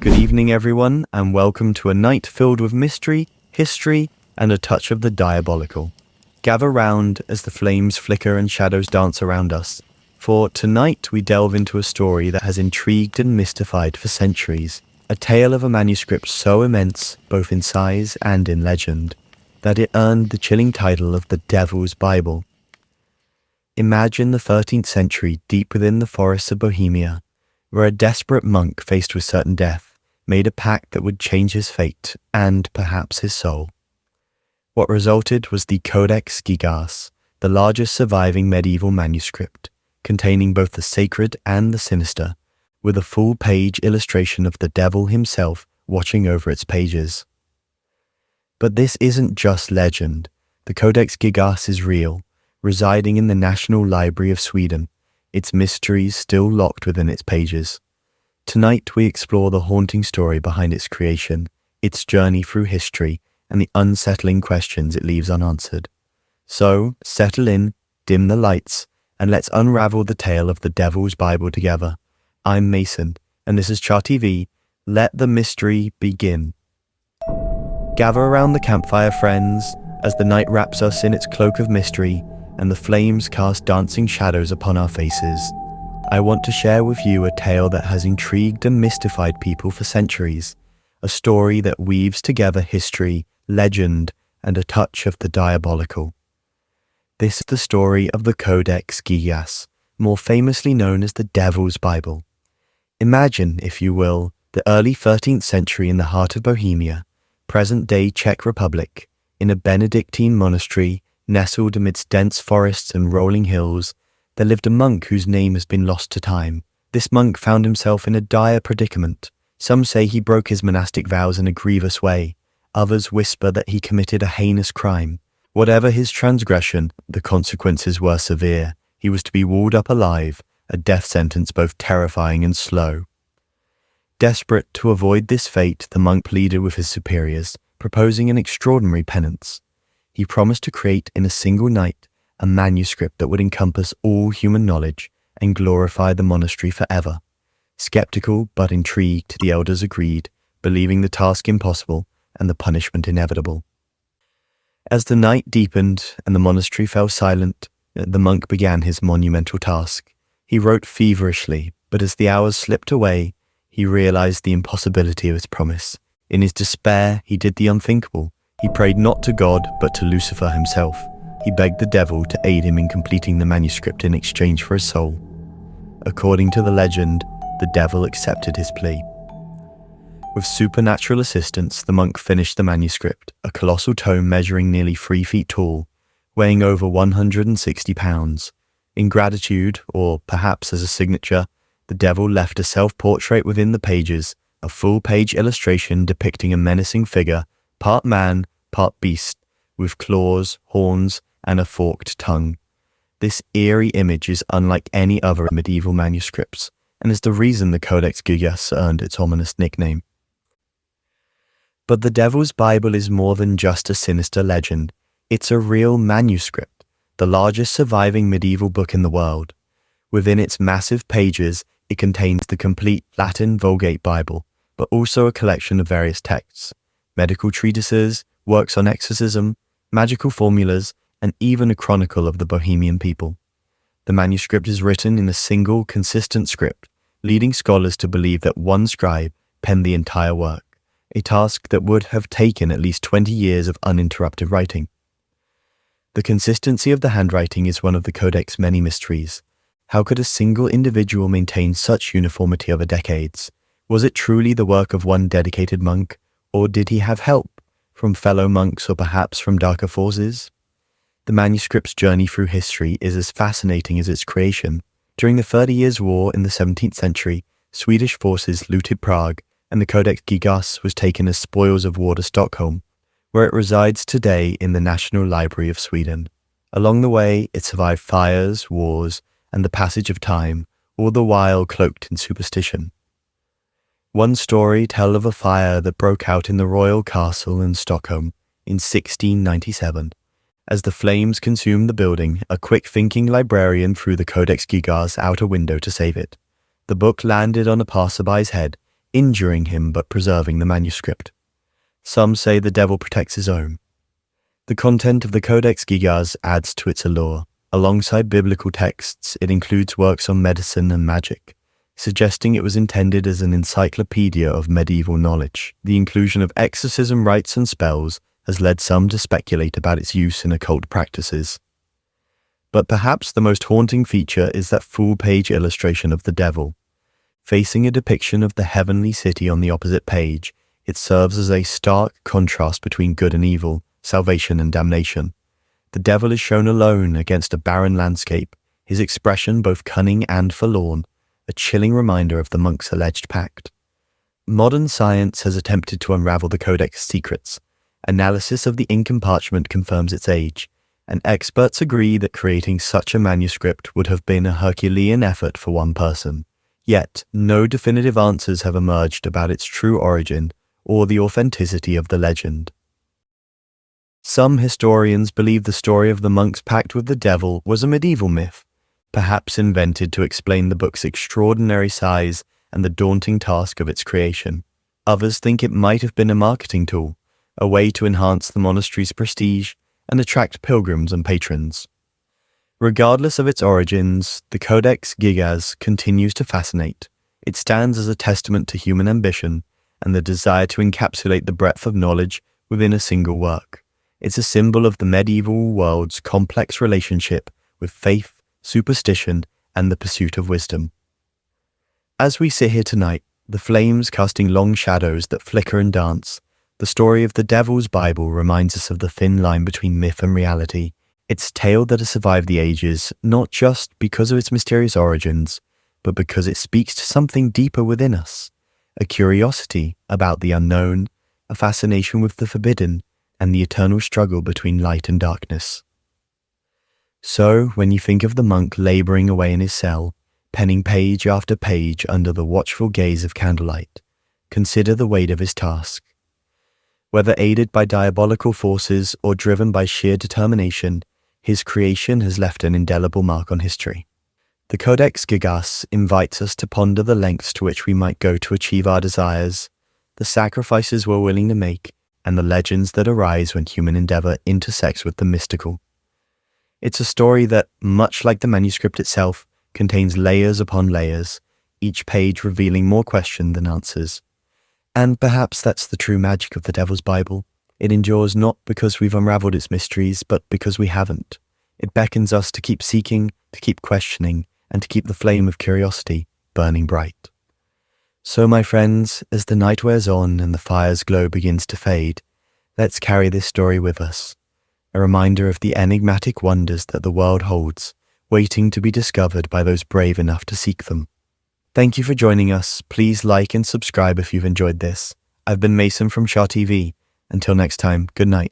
Good evening, everyone, and welcome to a night filled with mystery, history, and a touch of the diabolical. Gather round as the flames flicker and shadows dance around us, for tonight we delve into a story that has intrigued and mystified for centuries, a tale of a manuscript so immense, both in size and in legend, that it earned the chilling title of the Devil's Bible. Imagine the 13th century deep within the forests of Bohemia, where a desperate monk faced with certain death made a pact that would change his fate and perhaps his soul. What resulted was the Codex Gigas, the largest surviving medieval manuscript, containing both the sacred and the sinister, with a full-page illustration of the devil himself watching over its pages. But this isn't just legend. The Codex Gigas is real, residing in the National Library of Sweden, its mysteries still locked within its pages. Tonight we explore the haunting story behind its creation, its journey through history, and the unsettling questions it leaves unanswered. So, settle in, dim the lights, and let's unravel the tale of the Devil's Bible together. I'm Mason, and this is Char TV. Let the mystery begin. Gather around the campfire, friends, as the night wraps us in its cloak of mystery, and the flames cast dancing shadows upon our faces. I want to share with you a tale that has intrigued and mystified people for centuries, a story that weaves together history, legend, and a touch of the diabolical. This is the story of the Codex Gigas, more famously known as the Devil's Bible. Imagine, if you will, the early 13th century in the heart of Bohemia, present-day Czech Republic, in a Benedictine monastery nestled amidst dense forests and rolling hills. There lived a monk whose name has been lost to time. This monk found himself in a dire predicament. Some say he broke his monastic vows in a grievous way. Others whisper that he committed a heinous crime. Whatever his transgression, the consequences were severe. He was to be walled up alive, a death sentence both terrifying and slow. Desperate to avoid this fate, the monk pleaded with his superiors, proposing an extraordinary penance. He promised to create in a single night a manuscript that would encompass all human knowledge and glorify the monastery forever. Skeptical but intrigued, the elders agreed, believing the task impossible and the punishment inevitable. As the night deepened and the monastery fell silent, the monk began his monumental task. He wrote feverishly, but as the hours slipped away, he realized the impossibility of his promise. In his despair, he did the unthinkable. He prayed not to God, but to Lucifer himself. He begged the devil to aid him in completing the manuscript in exchange for his soul. According to the legend, the devil accepted his plea. With supernatural assistance, the monk finished the manuscript, a colossal tome measuring nearly 3 feet tall, weighing over 160 pounds. In gratitude, or perhaps as a signature, the devil left a self-portrait within the pages, a full-page illustration depicting a menacing figure, part man, part beast, with claws, horns, and a forked tongue. This eerie image is unlike any other medieval manuscripts, and is the reason the Codex Gigas earned its ominous nickname. But the Devil's Bible is more than just a sinister legend. It's a real manuscript, the largest surviving medieval book in the world. Within its massive pages, it contains the complete Latin Vulgate Bible, but also a collection of various texts, medical treatises, works on exorcism, magical formulas, and even a chronicle of the Bohemian people. The manuscript is written in a single, consistent script, leading scholars to believe that one scribe penned the entire work, a task that would have taken at least 20 years of uninterrupted writing. The consistency of the handwriting is one of the Codex's many mysteries. How could a single individual maintain such uniformity over decades? Was it truly the work of one dedicated monk, or did he have help from fellow monks or perhaps from darker forces? The manuscript's journey through history is as fascinating as its creation. During the 30 Years' War in the 17th century, Swedish forces looted Prague, and the Codex Gigas was taken as spoils of war to Stockholm, where it resides today in the National Library of Sweden. Along the way, it survived fires, wars, and the passage of time, all the while cloaked in superstition. One story tells of a fire that broke out in the royal castle in Stockholm in 1697. As the flames consumed the building, a quick-thinking librarian threw the Codex Gigas out a window to save it. The book landed on a passerby's head, injuring him but preserving the manuscript. Some say the devil protects his own. The content of the Codex Gigas adds to its allure. Alongside biblical texts, it includes works on medicine and magic, suggesting it was intended as an encyclopedia of medieval knowledge. The inclusion of exorcism rites and spells has led some to speculate about its use in occult practices. But perhaps the most haunting feature is that full-page illustration of the devil. Facing a depiction of the heavenly city on the opposite page, it serves as a stark contrast between good and evil, salvation and damnation. The devil is shown alone against a barren landscape, his expression both cunning and forlorn, a chilling reminder of the monk's alleged pact. Modern science has attempted to unravel the Codex secrets. Analysis of the ink and parchment confirms its age, and experts agree that creating such a manuscript would have been a Herculean effort for one person. Yet, no definitive answers have emerged about its true origin or the authenticity of the legend. Some historians believe the story of the monk's pact with the devil was a medieval myth, perhaps invented to explain the book's extraordinary size and the daunting task of its creation. Others think it might have been a marketing tool, a way to enhance the monastery's prestige and attract pilgrims and patrons. Regardless of its origins, the Codex Gigas continues to fascinate. It stands as a testament to human ambition and the desire to encapsulate the breadth of knowledge within a single work. It's a symbol of the medieval world's complex relationship with faith, superstition, and the pursuit of wisdom. As we sit here tonight, the flames casting long shadows that flicker and dance, the story of the Devil's Bible reminds us of the thin line between myth and reality. It's a tale that has survived the ages, not just because of its mysterious origins, but because it speaks to something deeper within us, a curiosity about the unknown, a fascination with the forbidden, and the eternal struggle between light and darkness. So, when you think of the monk laboring away in his cell, penning page after page under the watchful gaze of candlelight, consider the weight of his task. Whether aided by diabolical forces or driven by sheer determination, his creation has left an indelible mark on history. The Codex Gigas invites us to ponder the lengths to which we might go to achieve our desires, the sacrifices we're willing to make, and the legends that arise when human endeavor intersects with the mystical. It's a story that, much like the manuscript itself, contains layers upon layers, each page revealing more question than answers. And perhaps that's the true magic of the Devil's Bible. It endures not because we've unraveled its mysteries, but because we haven't. It beckons us to keep seeking, to keep questioning, and to keep the flame of curiosity burning bright. So, my friends, as the night wears on and the fire's glow begins to fade, let's carry this story with us, a reminder of the enigmatic wonders that the world holds, waiting to be discovered by those brave enough to seek them. Thank you for joining us. Please like and subscribe if you've enjoyed this. I've been Mason from Shah TV. Until next time, good night.